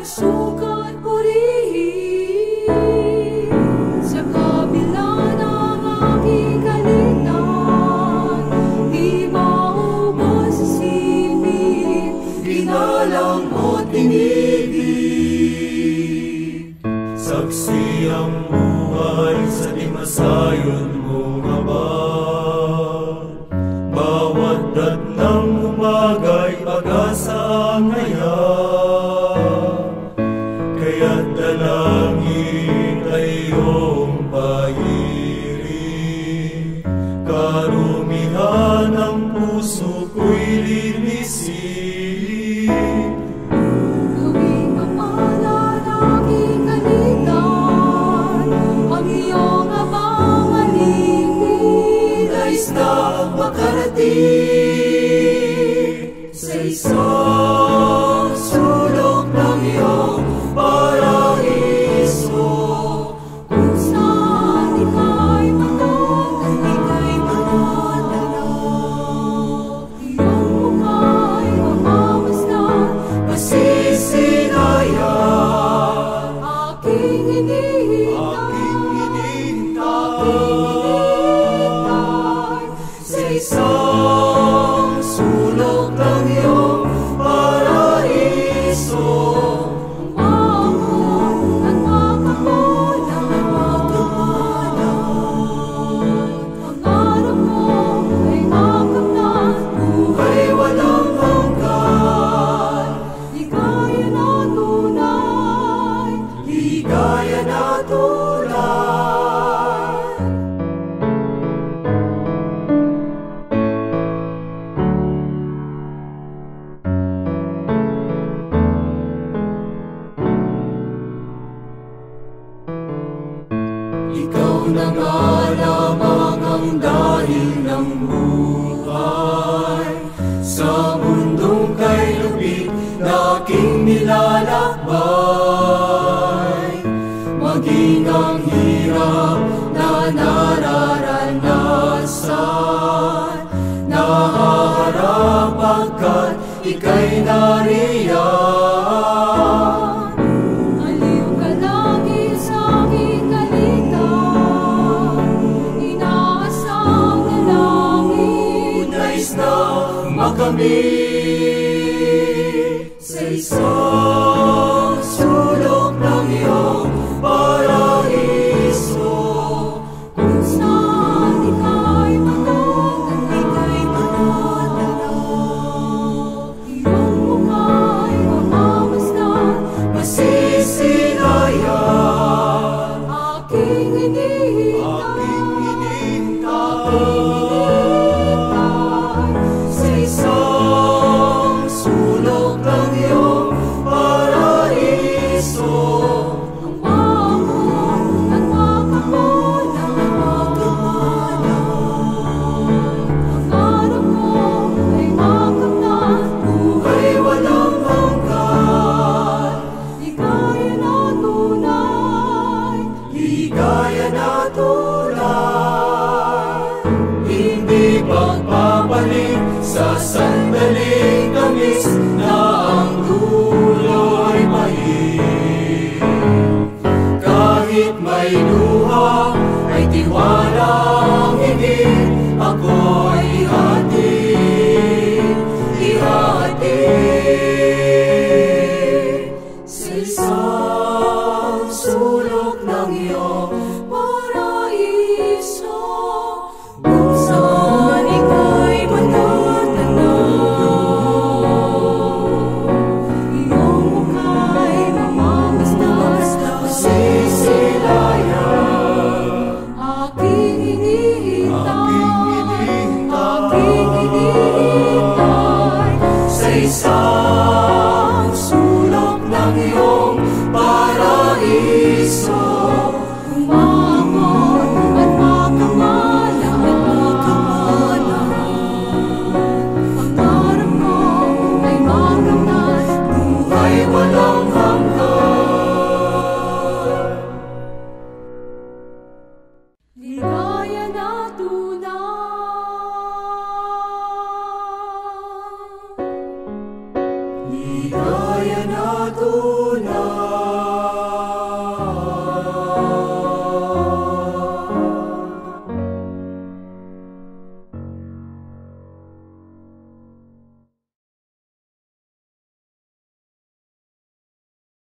sukat purihin sa kabila ng aking kalitan, di maubos isipin, ginalang mo't inibig. Saksi ang buhay sa di masayon mong abad, bawat datnang umagay pag-asa ang ngayon. Kaya't dalangin ay iyong pahirin, karumihan ng puso ko'y linisin. Gawing mapalad aking kalitan, ang iyong abang alipin, nais na makarating sa isang sulok ng iyong paraiso, kung saan ika'y matutulog, iyong mukha'y mamamasdan, masisilayan, aking hinihintay sa isang sulok ng iyong paraiso. Ikaw na nga lamang ang dahil ng buhay sa mundong kay lupit na aking nilalakbay. Maging ang hirap na nararanasan, nahaharap pagkat ika'y nariyan. Kami sa isang sulok ng iyong paraiso, kung saan ika'y matutulog, iyong mukha'y mamamasdan, masisilayan, aking hinihintay sa isang sulok ng iyong paraiso. Ang bangon at makakulang ang araw mo ay makamtan, buhay walang hanggan, ligaya na tunay, ligaya na tunay. Hindi pagpapalit sa sandaling tamis na ang dulo'y mahirap. Kahit may luha ay tiwalang higit, ako'y ihatid sa isang sulok ng iyong paraiso, kung saan ika'y matutulog, iyong mukha'y mamamasdas, masisilayan, aking hinihintay sa isang sulok ng iyong paraiso.